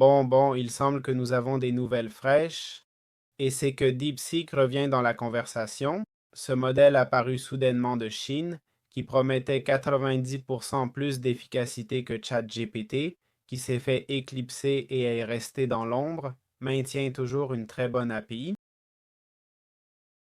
Bon, il semble que nous avons des nouvelles fraîches, et c'est que DeepSeek revient dans la conversation. Ce modèle apparu soudainement de Chine, qui promettait 90% plus d'efficacité que ChatGPT, qui s'est fait éclipser et est resté dans l'ombre, maintient toujours une très bonne API.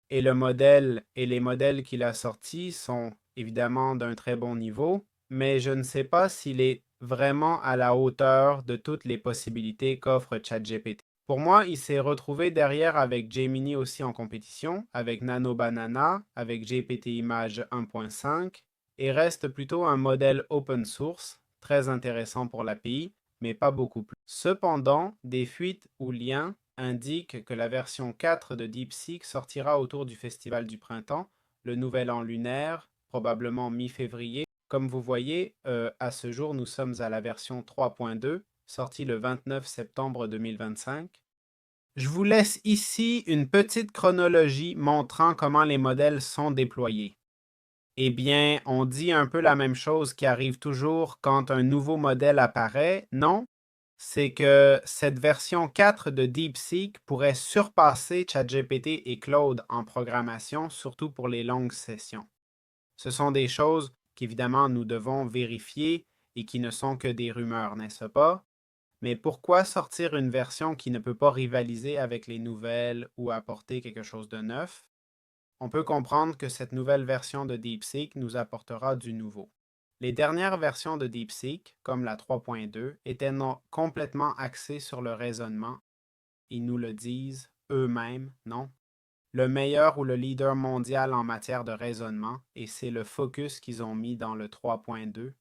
Et le modèle et les modèles qu'il a sortis sont évidemment d'un très bon niveau, mais je ne sais pas s'il est vraiment à la hauteur de toutes les possibilités qu'offre ChatGPT. Pour moi, il s'est retrouvé derrière avec Gemini aussi en compétition, avec Nano Banana, avec GPT Image 1.5, et reste plutôt un modèle open source, très intéressant pour l'API, mais pas beaucoup plus. Cependant, des fuites ou liens indiquent que la version 4 de DeepSeek sortira autour du Festival du Printemps, le Nouvel An lunaire, probablement mi-février. Comme vous voyez, à ce jour, nous sommes à la version 3.2, sortie le 29 septembre 2025. Je vous laisse ici une petite chronologie montrant comment les modèles sont déployés. Eh bien, on dit un peu la même chose qui arrive toujours quand un nouveau modèle apparaît, non? C'est que cette version 4 de DeepSeek pourrait surpasser ChatGPT et Claude en programmation, surtout pour les longues sessions. Ce sont des choses qu'évidemment nous devons vérifier et qui ne sont que des rumeurs, n'est-ce pas? Mais pourquoi sortir une version qui ne peut pas rivaliser avec les nouvelles ou apporter quelque chose de neuf? On peut comprendre que cette nouvelle version de DeepSeek nous apportera du nouveau. Les dernières versions de DeepSeek, comme la 3.2, étaient complètement axées sur le raisonnement. Ils nous le disent eux-mêmes, non? Le meilleur ou le leader mondial en matière de raisonnement, et c'est le focus qu'ils ont mis dans le 3.2.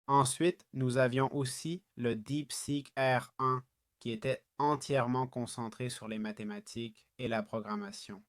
Ensuite, nous avions aussi le DeepSeek R1, qui était entièrement concentré sur les mathématiques et la programmation.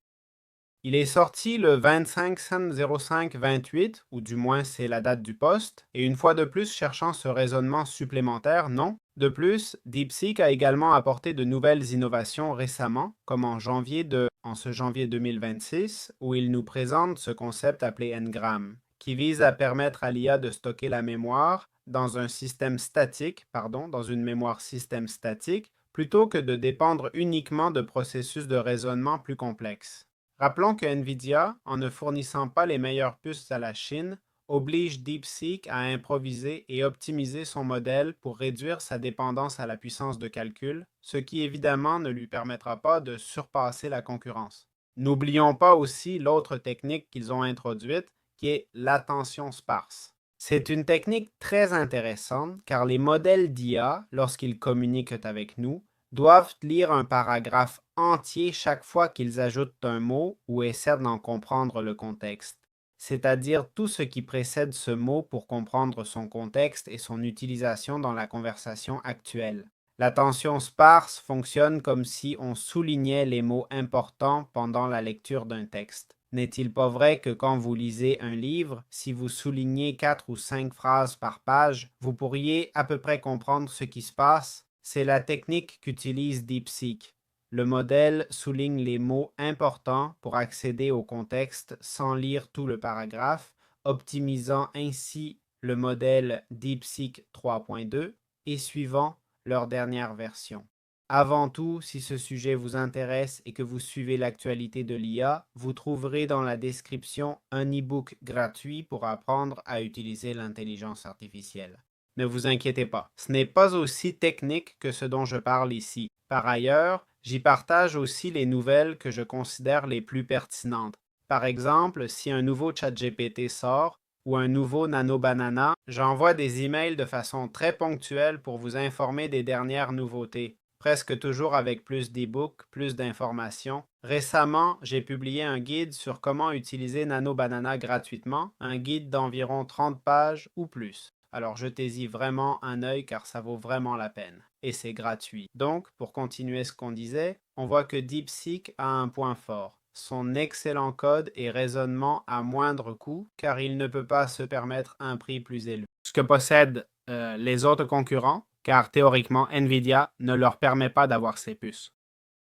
Il est sorti le 25/05/28, ou du moins c'est la date du poste, et une fois de plus cherchant ce raisonnement supplémentaire, non. De plus, DeepSeek a également apporté de nouvelles innovations récemment, comme en ce janvier 2026, où il nous présente ce concept appelé Ngram, qui vise à permettre à l'IA de stocker la mémoire dans dans une mémoire système statique, plutôt que de dépendre uniquement de processus de raisonnement plus complexes. Rappelons que NVIDIA, en ne fournissant pas les meilleures puces à la Chine, oblige DeepSeek à improviser et optimiser son modèle pour réduire sa dépendance à la puissance de calcul, ce qui évidemment ne lui permettra pas de surpasser la concurrence. N'oublions pas aussi l'autre technique qu'ils ont introduite, qui est l'attention sparse. C'est une technique très intéressante car les modèles d'IA, lorsqu'ils communiquent avec nous, doivent lire un paragraphe entier chaque fois qu'ils ajoutent un mot ou essaient d'en comprendre le contexte, c'est-à-dire tout ce qui précède ce mot pour comprendre son contexte et son utilisation dans la conversation actuelle. L'attention sparse fonctionne comme si on soulignait les mots importants pendant la lecture d'un texte. N'est-il pas vrai que quand vous lisez un livre, si vous soulignez 4 ou 5 phrases par page, vous pourriez à peu près comprendre ce qui se passe? C'est la technique qu'utilise DeepSeek. Le modèle souligne les mots importants pour accéder au contexte sans lire tout le paragraphe, optimisant ainsi le modèle DeepSeek 3.2 et suivant leur dernière version. Avant tout, si ce sujet vous intéresse et que vous suivez l'actualité de l'IA, vous trouverez dans la description un e-book gratuit pour apprendre à utiliser l'intelligence artificielle. Ne vous inquiétez pas, ce n'est pas aussi technique que ce dont je parle ici. Par ailleurs, j'y partage aussi les nouvelles que je considère les plus pertinentes. Par exemple, si un nouveau ChatGPT sort, ou un nouveau Nano Banana, j'envoie des emails de façon très ponctuelle pour vous informer des dernières nouveautés, presque toujours avec plus d'e-books, plus d'informations. Récemment, j'ai publié un guide sur comment utiliser Nano Banana gratuitement, un guide d'environ 30 pages ou plus. Alors jetez-y vraiment un œil car ça vaut vraiment la peine. Et c'est gratuit. Donc, pour continuer ce qu'on disait, on voit que DeepSeek a un point fort, son excellent code et raisonnement à moindre coût, car il ne peut pas se permettre un prix plus élevé. Ce que possèdent les autres concurrents, car théoriquement NVIDIA ne leur permet pas d'avoir ces puces.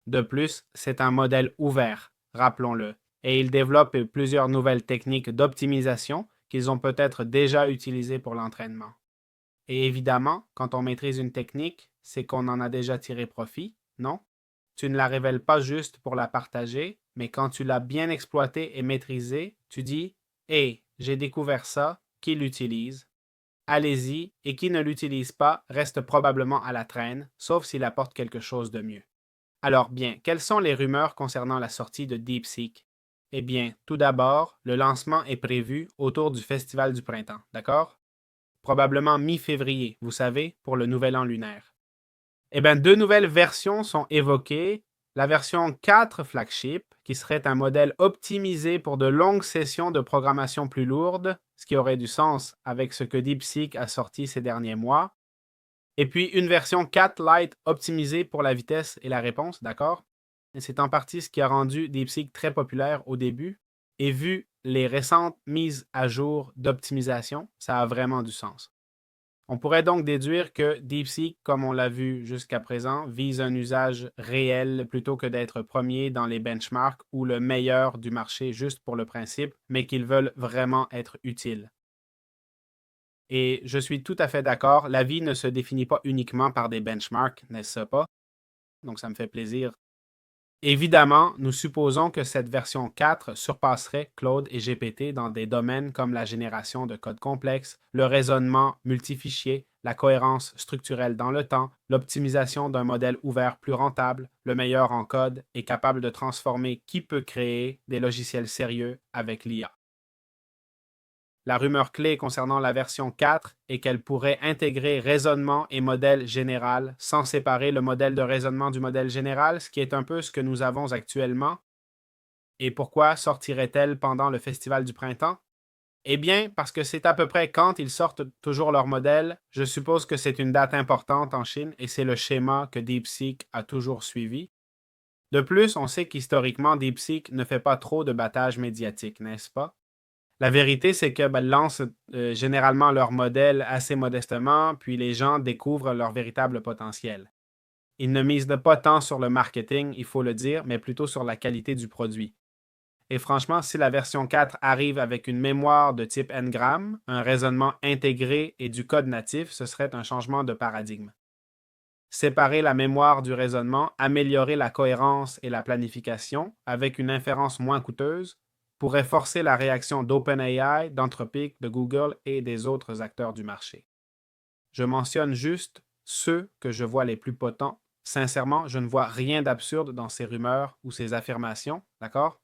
De plus, c'est un modèle ouvert, rappelons-le, et ils développent plusieurs nouvelles techniques d'optimisation qu'ils ont peut-être déjà utilisées pour l'entraînement. Et évidemment, quand on maîtrise une technique, c'est qu'on en a déjà tiré profit, non? Tu ne la révèles pas juste pour la partager, mais quand tu l'as bien exploitée et maîtrisée, tu dis: Hey, j'ai découvert ça, qui l'utilise? Allez-y, et qui ne l'utilise pas reste probablement à la traîne, sauf s'il apporte quelque chose de mieux. Alors bien, quelles sont les rumeurs concernant la sortie de DeepSeek? Eh bien, tout d'abord, le lancement est prévu autour du Festival du printemps, d'accord? Probablement mi-février, vous savez, pour le nouvel an lunaire. Eh bien, deux nouvelles versions sont évoquées. La version 4 flagship, qui serait un modèle optimisé pour de longues sessions de programmation plus lourdes, ce qui aurait du sens avec ce que DeepSeek a sorti ces derniers mois. Et puis une version 4 Lite optimisée pour la vitesse et la réponse, d'accord? Et c'est en partie ce qui a rendu DeepSeek très populaire au début. Et vu les récentes mises à jour d'optimisation, ça a vraiment du sens. On pourrait donc déduire que DeepSeek, comme on l'a vu jusqu'à présent, vise un usage réel plutôt que d'être premier dans les benchmarks ou le meilleur du marché juste pour le principe, mais qu'ils veulent vraiment être utiles. Et je suis tout à fait d'accord, la vie ne se définit pas uniquement par des benchmarks, n'est-ce pas? Donc ça me fait plaisir. Évidemment, nous supposons que cette version 4 surpasserait Claude et GPT dans des domaines comme la génération de code complexe, le raisonnement multifichier, la cohérence structurelle dans le temps, l'optimisation d'un modèle ouvert plus rentable, le meilleur en code et capable de transformer qui peut créer des logiciels sérieux avec l'IA. La rumeur clé concernant la version 4 est qu'elle pourrait intégrer raisonnement et modèle général sans séparer le modèle de raisonnement du modèle général, ce qui est un peu ce que nous avons actuellement. Et pourquoi sortirait-elle pendant le Festival du printemps? Eh bien, parce que c'est à peu près quand ils sortent toujours leur modèle. Je suppose que c'est une date importante en Chine et c'est le schéma que DeepSeek a toujours suivi. De plus, on sait qu'historiquement, DeepSeek ne fait pas trop de battage médiatique, n'est-ce pas? La vérité, c'est que lancent généralement leur modèle assez modestement, puis les gens découvrent leur véritable potentiel. Ils ne misent pas tant sur le marketing, il faut le dire, mais plutôt sur la qualité du produit. Et franchement, si la version 4 arrive avec une mémoire de type Ngram, un raisonnement intégré et du code natif, ce serait un changement de paradigme. Séparer la mémoire du raisonnement, améliorer la cohérence et la planification avec une inférence moins coûteuse, pourrait forcer la réaction d'OpenAI, d'Anthropic, de Google et des autres acteurs du marché. Je mentionne juste ceux que je vois les plus potents. Sincèrement, je ne vois rien d'absurde dans ces rumeurs ou ces affirmations, d'accord?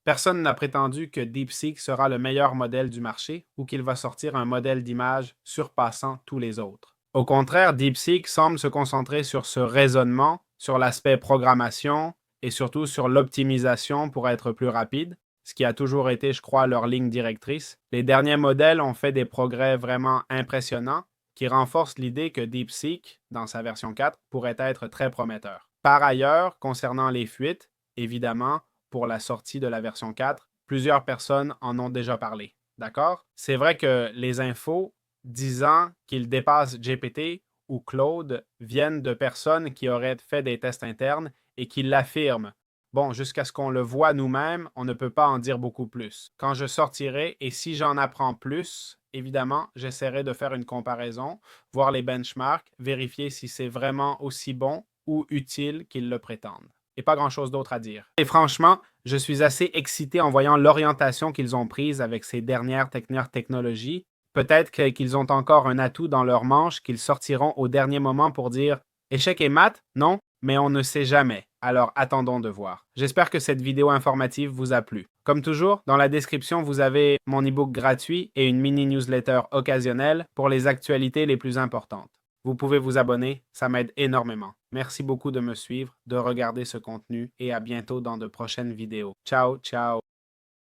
Personne n'a prétendu que DeepSeek sera le meilleur modèle du marché ou qu'il va sortir un modèle d'image surpassant tous les autres. Au contraire, DeepSeek semble se concentrer sur ce raisonnement, sur l'aspect programmation et surtout sur l'optimisation pour être plus rapide, ce qui a toujours été, je crois, leur ligne directrice. Les derniers modèles ont fait des progrès vraiment impressionnants qui renforcent l'idée que DeepSeek, dans sa version 4, pourrait être très prometteur. Par ailleurs, concernant les fuites, évidemment, pour la sortie de la version 4, plusieurs personnes en ont déjà parlé. D'accord? C'est vrai que les infos disant qu'il dépasse GPT ou Claude viennent de personnes qui auraient fait des tests internes et qui l'affirment. Bon, jusqu'à ce qu'on le voit nous-mêmes, on ne peut pas en dire beaucoup plus. Quand je sortirai et si j'en apprends plus, évidemment, j'essaierai de faire une comparaison, voir les benchmarks, vérifier si c'est vraiment aussi bon ou utile qu'ils le prétendent. Et pas grand-chose d'autre à dire. Et franchement, je suis assez excité en voyant l'orientation qu'ils ont prise avec ces dernières technologies. Peut-être qu'ils ont encore un atout dans leur manche qu'ils sortiront au dernier moment pour dire échec et mat? Non, mais on ne sait jamais. Alors attendons de voir. J'espère que cette vidéo informative vous a plu. Comme toujours, dans la description, vous avez mon e-book gratuit et une mini newsletter occasionnelle pour les actualités les plus importantes. Vous pouvez vous abonner, ça m'aide énormément. Merci beaucoup de me suivre, de regarder ce contenu et à bientôt dans de prochaines vidéos. Ciao, ciao!